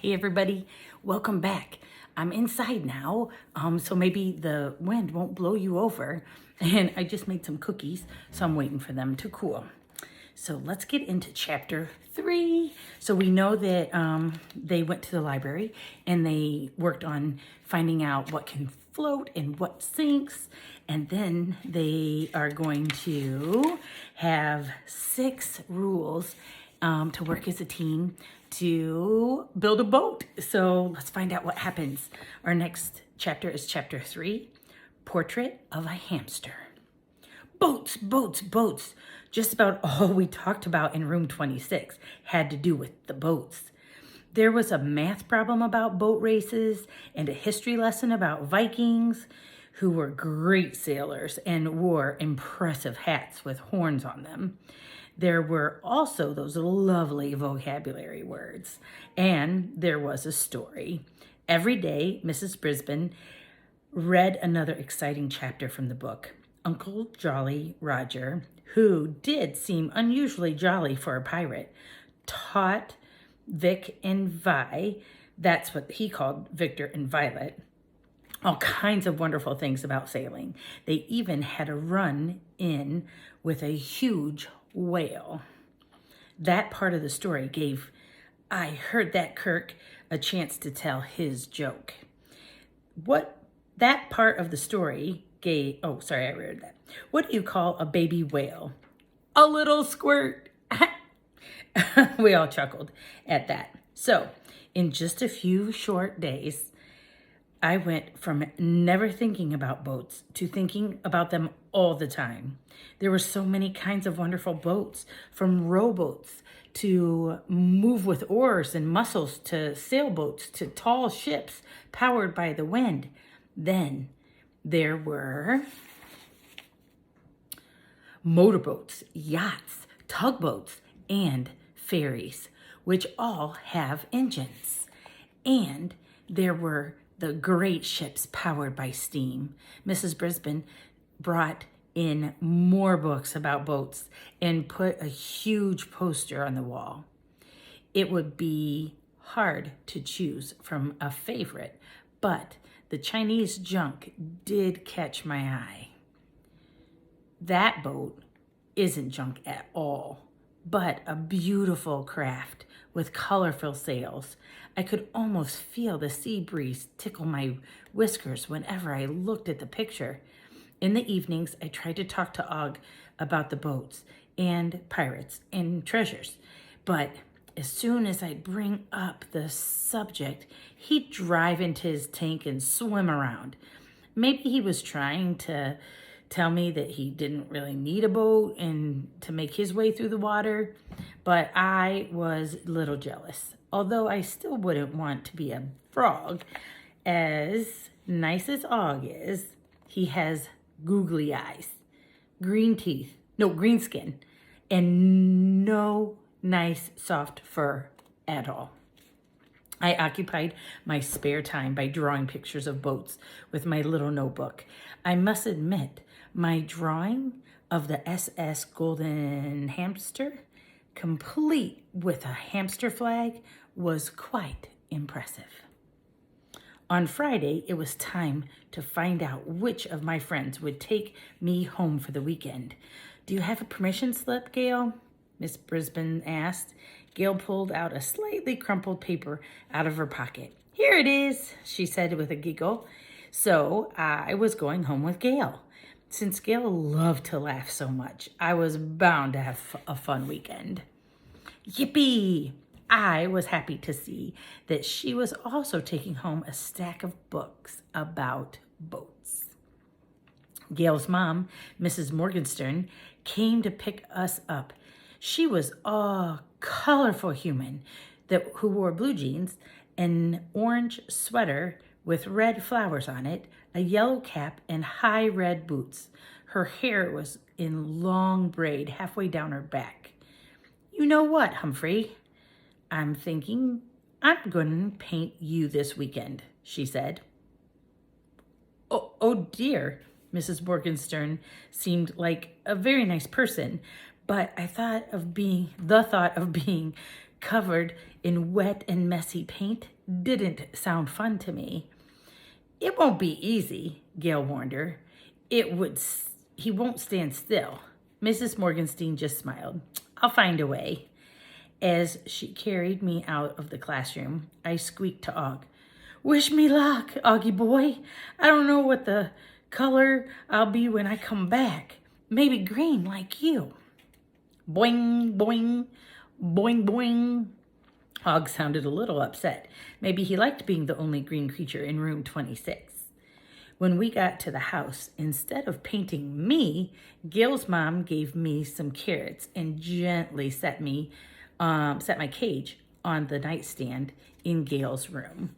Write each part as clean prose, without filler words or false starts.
Hey everybody, welcome back. I'm inside now, so maybe the wind won't blow you over. And I just made some cookies, so I'm waiting for them to cool. So let's get into chapter 3. So we know that they went to the library and they worked on finding out what can float and what sinks. And then they are going to have 6 rules to work as a team to build a boat. So let's find out what happens. Our next chapter is chapter 3, Portrait of a Hamster. Boats, boats, boats. Just about all we talked about in room 26 had to do with the boats. There was a math problem about boat races and a history lesson about Vikings who were great sailors and wore impressive hats with horns on them. There were also those lovely vocabulary words, and there was a story. Every day, Mrs. Brisbane read another exciting chapter from the book. Uncle Jolly Roger, who did seem unusually jolly for a pirate, taught Vic and Vi, that's what he called Victor and Violet, all kinds of wonderful things about sailing. They even had a run-in with a huge whale. That part of the story gave I Heard That Kirk a chance to tell his joke. What that part of the story gave, oh, sorry, I read that. What do you call a baby whale? A little squirt. We all chuckled at that. So, in just a few short days, I went from never thinking about boats to thinking about them all the time. There were so many kinds of wonderful boats, from rowboats to move with oars and muscles to sailboats to tall ships powered by the wind. Then there were motorboats, yachts, tugboats, and ferries, which all have engines. And there were the great ships powered by steam. Mrs. Brisbane brought in more books about boats and put a huge poster on the wall. It would be hard to choose from a favorite, but the Chinese junk did catch my eye. That boat isn't junk at all, but a beautiful craft with colorful sails. I could almost feel the sea breeze tickle my whiskers whenever I looked at the picture. In the evenings, I tried to talk to Og about the boats and pirates and treasures, but as soon as I'd bring up the subject, he'd drive into his tank and swim around. Maybe he was trying to tell me that he didn't really need a boat and to make his way through the water, but I was a little jealous. Although I still wouldn't want to be a frog. As nice as Og is, he has googly eyes, green skin, and no nice soft fur at all. I occupied my spare time by drawing pictures of boats with my little notebook. I must admit, my drawing of the SS Golden Hamster, complete with a hamster flag, was quite impressive. On Friday, it was time to find out which of my friends would take me home for the weekend. Do you have a permission slip, Gail? Miss Brisbane asked. Gail pulled out a slightly crumpled paper out of her pocket. Here it is, she said with a giggle. So I was going home with Gail. Since Gail loved to laugh so much, I was bound to have a fun weekend. Yippee! I was happy to see that she was also taking home a stack of books about boats. Gail's mom, Mrs. Morgenstern, came to pick us up. She was a colorful human who wore blue jeans, an orange sweater with red flowers on it, a yellow cap, and high red boots. Her hair was in long braid halfway down her back. You know what, Humphrey? I'm thinking I'm going to paint you this weekend, she said. Oh dear, Mrs. Morgenstern seemed like a very nice person, but the thought of being covered in wet and messy paint didn't sound fun to me. It won't be easy, Gail warned her. He won't stand still. Mrs. Morgenstein just smiled. I'll find a way. As she carried me out of the classroom, I squeaked to Og. Wish me luck, Augie boy. I don't know what the color I'll be when I come back. Maybe green like you. Boing, boing, boing, boing. Og sounded a little upset. Maybe he liked being the only green creature in room 26. When we got to the house, instead of painting me, Gail's mom gave me some carrots and gently set my cage on the nightstand in Gail's room.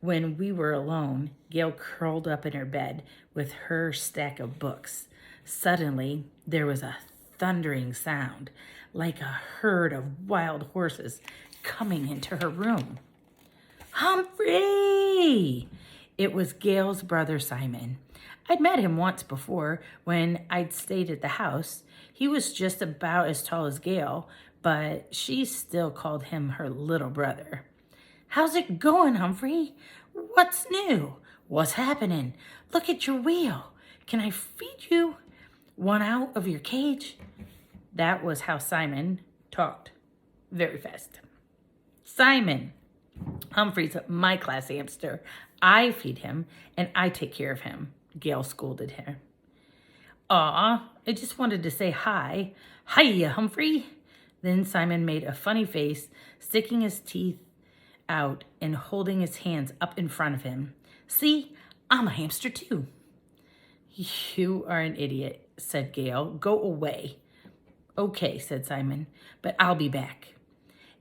When we were alone, Gail curled up in her bed with her stack of books. Suddenly, there was a thundering sound, like a herd of wild horses coming into her room. Humphrey! It was Gail's brother Simon. I'd met him once before when I'd stayed at the house. He was just about as tall as Gail, but she still called him her little brother. How's it going, Humphrey? What's new? What's happening? Look at your wheel. Can I feed you one out of your cage? That was how Simon talked, very fast. Simon, Humphrey's my class hamster. I feed him and I take care of him, Gail scolded her. Aw, I just wanted to say hi. Hiya, Humphrey. Then Simon made a funny face, sticking his teeth out and holding his hands up in front of him. See, I'm a hamster too. You are an idiot, said Gail. Go away. Okay, said Simon, but I'll be back.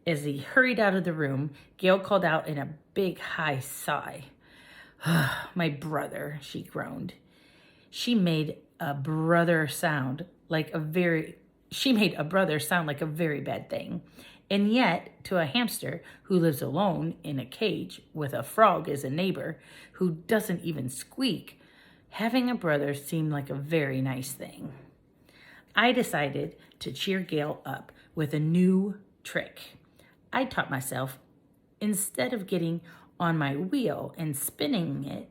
As he hurried out of the room, Gail called out in a big high sigh. My brother, she groaned. She made a brother sound like a very bad thing. And yet, to a hamster who lives alone in a cage with a frog as a neighbor who doesn't even squeak, having a brother seemed like a very nice thing. I decided to cheer Gail up with a new trick. I taught myself, instead of getting on my wheel and spinning it,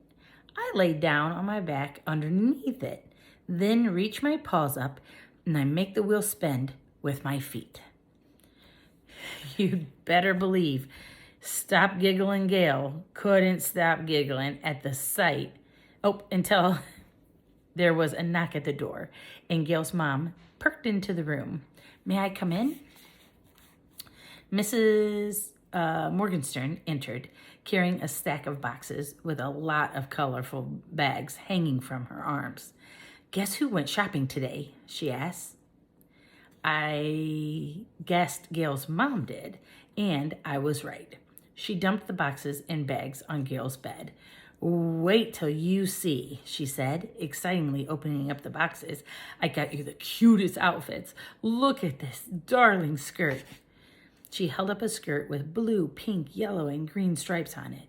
I laid down on my back underneath it, then reach my paws up and I make the wheel spin with my feet. You'd better believe Stop Giggling Gail couldn't stop giggling at the sight. Until there was a knock at the door and Gail's mom perked into the room. May I come in? Mrs. Morgenstern entered, carrying a stack of boxes with a lot of colorful bags hanging from her arms. Guess who went shopping today? She asked. I guessed Gail's mom did, and I was right. She dumped the boxes and bags on Gail's bed. Wait till you see, she said, excitedly opening up the boxes. I got you the cutest outfits. Look at this darling skirt. She held up a skirt with blue, pink, yellow, and green stripes on it.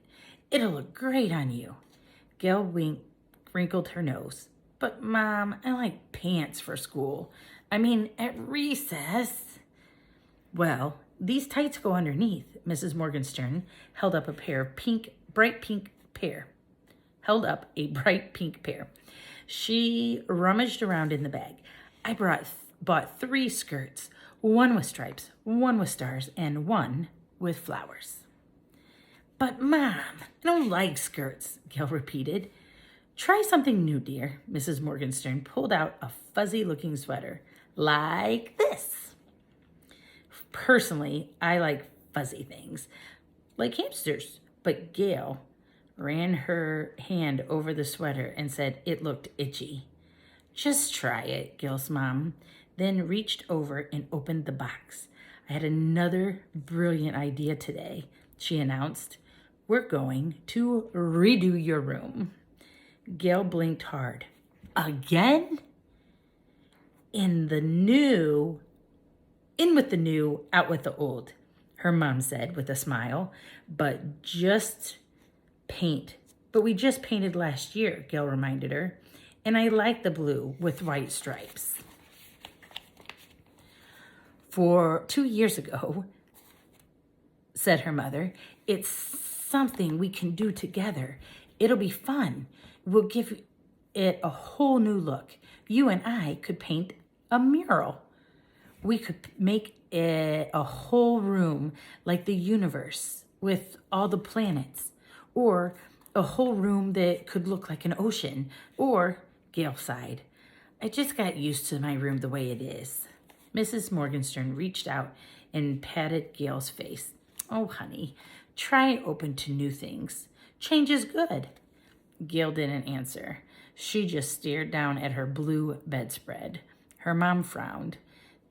It'll look great on you. Gail wrinkled her nose. But, Mom, I like pants for school. I mean, at recess. Well, these tights go underneath. Mrs. Morgenstern held up a bright pink pair. She rummaged around in the bag. I bought 3 skirts, one with stripes, one with stars, and one with flowers. But, Mom, I don't like skirts, Gail repeated. Try something new, dear. Mrs. Morgenstern pulled out a fuzzy-looking sweater, like this. Personally, I like fuzzy things, like hamsters. But Gail ran her hand over the sweater and said it looked itchy. Just try it, Gail's mom, then reached over and opened the box. I had another brilliant idea today, she announced. We're going to redo your room. Gail blinked hard. Again? In with the new, out with the old, her mom said with a smile. But we just painted last year, Gail reminded her. And I like the blue with white stripes. For 2 years ago, said her mother. It's something we can do together. It'll be fun. We'll give it a whole new look. You and I could paint a mural. We could make it a whole room like the universe with all the planets, or a whole room that could look like an ocean, or, Gail sighed, I just got used to my room the way it is. Mrs. Morgenstern reached out and patted Gail's face. Oh, honey, try open to new things. Change is good. Gail didn't answer. She just stared down at her blue bedspread. Her mom frowned.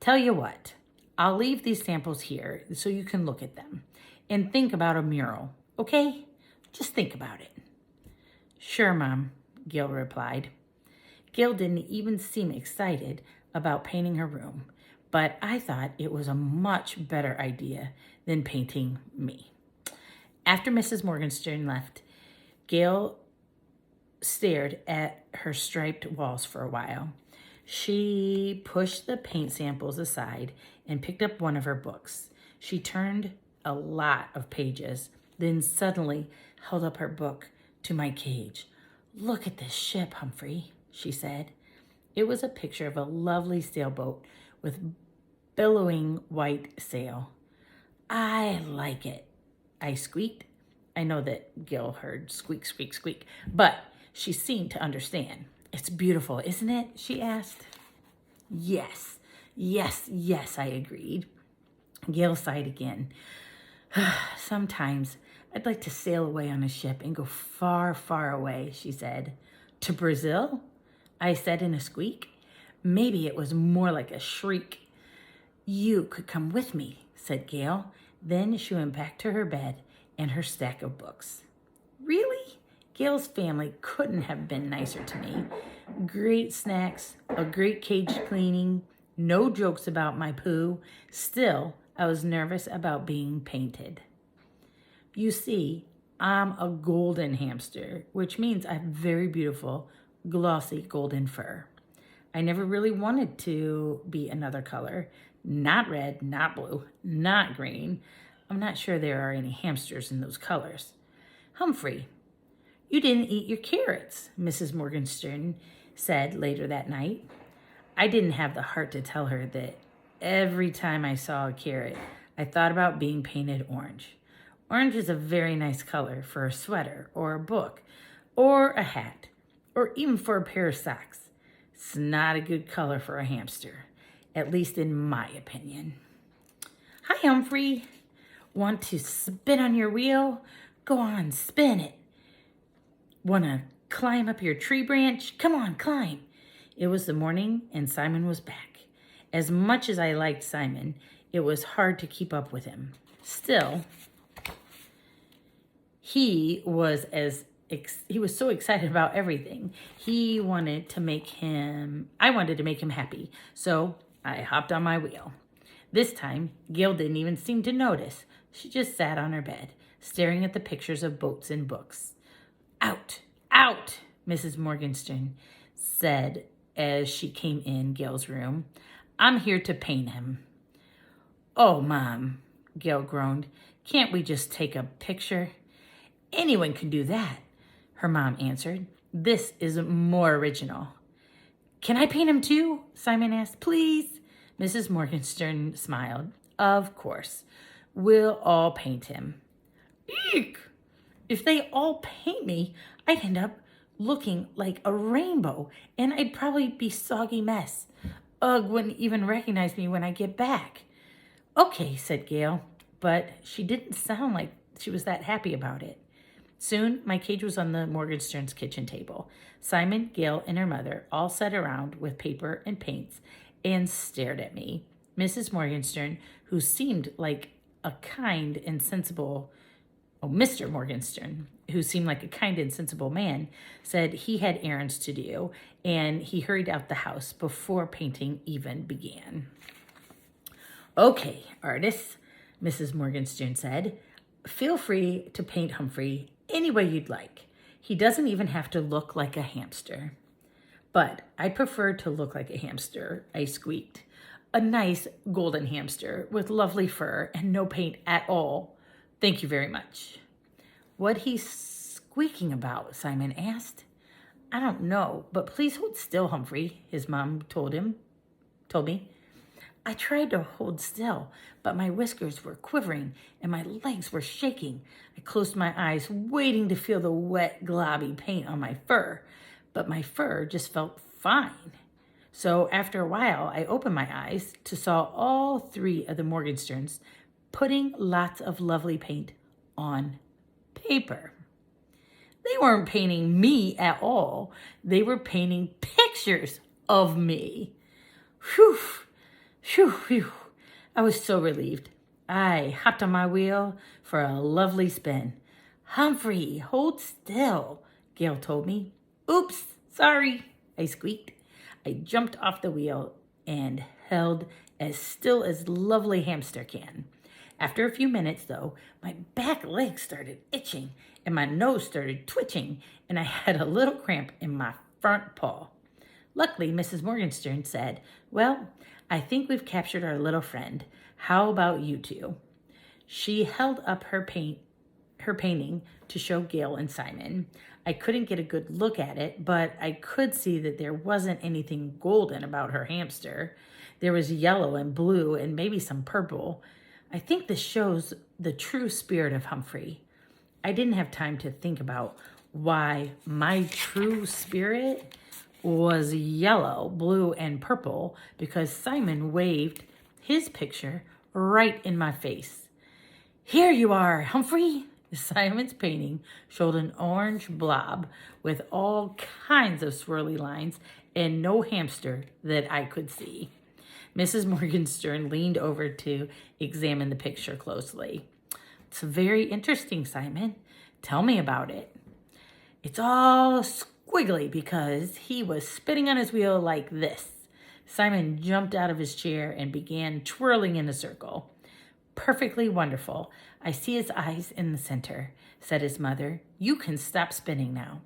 Tell you what, I'll leave these samples here so you can look at them and think about a mural, okay? Just think about it. Sure, Mom, Gail replied. Gail didn't even seem excited about painting her room, but I thought it was a much better idea than painting me. After Mrs. Morgenstern left, Gail stared at her striped walls for a while. She pushed the paint samples aside and picked up one of her books. She turned a lot of pages, then suddenly held up her book to my cage. Look at this ship, Humphrey, she said. It was a picture of a lovely sailboat with billowing white sail. I like it, I squeaked. I know that Gail heard squeak, squeak, squeak, but she seemed to understand. It's beautiful, isn't it? She asked. Yes, yes, yes, I agreed. Gail sighed again. Sometimes I'd like to sail away on a ship and go far, far away, she said. To Brazil? I said in a squeak. Maybe it was more like a shriek. You could come with me, said Gail. Then she went back to her bed and her stack of books. Really? Gail's family couldn't have been nicer to me. Great snacks, a great cage cleaning, no jokes about my poo. Still, I was nervous about being painted. You see, I'm a golden hamster, which means I have very beautiful, glossy golden fur. I never really wanted to be another color. Not red, not blue, not green. I'm not sure there are any hamsters in those colors. Humphrey, you didn't eat your carrots, Mrs. Morgenstern said later that night. I didn't have the heart to tell her that every time I saw a carrot, I thought about being painted orange. Orange is a very nice color for a sweater or a book or a hat or even for a pair of socks. It's not a good color for a hamster, at least in my opinion. Hi, Humphrey. Want to spin on your wheel? Go on, spin it. Want to climb up your tree branch? Come on, climb. It was the morning and Simon was back. As much as I liked Simon, it was hard to keep up with him. Still, he was so excited about everything. I wanted to make him happy. So I hopped on my wheel. This time, Gail didn't even seem to notice. She just sat on her bed, staring at the pictures of boats and books. Out, out, Mrs. Morgenstern said as she came in Gail's room. I'm here to paint him. Oh, Mom, Gail groaned. Can't we just take a picture? Anyone can do that, her mom answered. This is more original. Can I paint him too? Simon asked. Please? Mrs. Morgenstern smiled. Of course. We'll all paint him. Eek! If they all paint me, I'd end up looking like a rainbow, and I'd probably be a soggy mess. Ugh wouldn't even recognize me when I get back. Okay, said Gail, but she didn't sound like she was that happy about it. Soon, my cage was on the Morgenstern's kitchen table. Simon, Gail, and her mother all sat around with paper and paints and stared at me. Mrs. Morgenstern, who seemed like a kind and sensible Mr. Morgenstern, who seemed like a kind and sensible man, said he had errands to do, and he hurried out the house before painting even began. Okay, artists, Mrs. Morgenstern said, feel free to paint Humphrey any way you'd like. He doesn't even have to look like a hamster. But I prefer to look like a hamster, I squeaked. A nice golden hamster with lovely fur and no paint at all. Thank you very much. What he's squeaking about, Simon asked. I don't know, but please hold still, Humphrey, his mom told me. I tried to hold still, but my whiskers were quivering and my legs were shaking. I closed my eyes, waiting to feel the wet, globby paint on my fur, but my fur just felt fine. So after a while, I opened my eyes to saw all three of the Morgensterns putting lots of lovely paint on paper. They weren't painting me at all. They were painting pictures of me. Whew, whew, whew. I was so relieved. I hopped on my wheel for a lovely spin. Humphrey, hold still, Gail told me. Oops, sorry, I squeaked. I jumped off the wheel and held as still as lovely hamster can. After a few minutes, though, my back legs started itching and my nose started twitching and I had a little cramp in my front paw. Luckily, Mrs. Morgenstern said, well, I think we've captured our little friend. How about you two? She held up her painting to show Gail and Simon. I couldn't get a good look at it, but I could see that there wasn't anything golden about her hamster. There was yellow and blue and maybe some purple. I think this shows the true spirit of Humphrey. I didn't have time to think about why my true spirit was yellow, blue, and purple because Simon waved his picture right in my face. Here you are, Humphrey. Simon's painting showed an orange blob with all kinds of swirly lines and no hamster that I could see. Mrs. Morgenstern leaned over to examine the picture closely. It's very interesting, Simon. Tell me about it. It's all squiggly because he was spinning on his wheel like this. Simon jumped out of his chair and began twirling in a circle. Perfectly wonderful. I see his eyes in the center, said his mother. You can stop spinning now.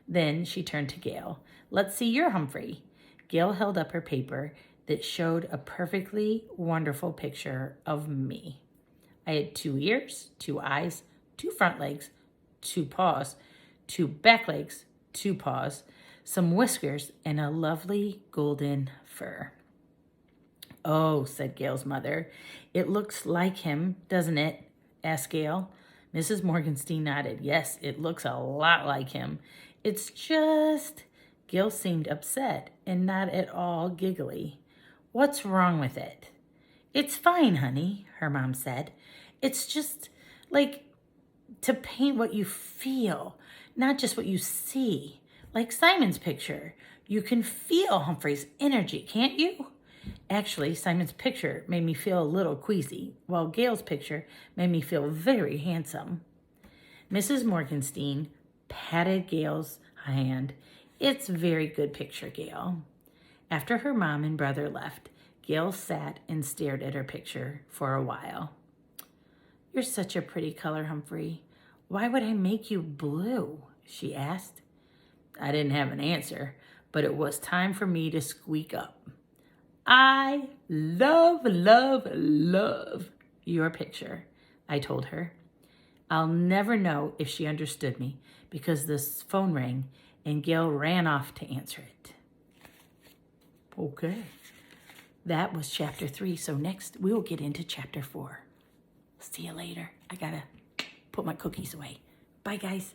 Then she turned to Gail. Let's see your Humphrey. Gail held up her paper that showed a perfectly wonderful picture of me. I had 2 ears, 2 eyes, 2 front legs, 2 paws, 2 back legs, 2 paws, some whiskers, and a lovely golden fur. Oh, said Gail's mother. It looks like him, doesn't it? Asked Gail. Mrs. Morgenstein nodded. Yes, it looks a lot like him. It's just... Gail seemed upset and not at all giggly. What's wrong with it? It's fine, honey, her mom said. It's just like to paint what you feel, not just what you see. Like Simon's picture. You can feel Humphrey's energy, can't you? Actually, Simon's picture made me feel a little queasy, while Gail's picture made me feel very handsome. Mrs. Morgenstein patted Gail's hand. It's a very good picture, Gail. After her mom and brother left, Gail sat and stared at her picture for a while. You're such a pretty color, Humphrey. Why would I make you blue? She asked. I didn't have an answer, but it was time for me to squeak up. I love, love, love your picture, I told her. I'll never know if she understood me because the phone rang and Gail ran off to answer it. Okay. That was chapter 3. So next we will get into chapter 4. See you later. I gotta put my cookies away. Bye, guys.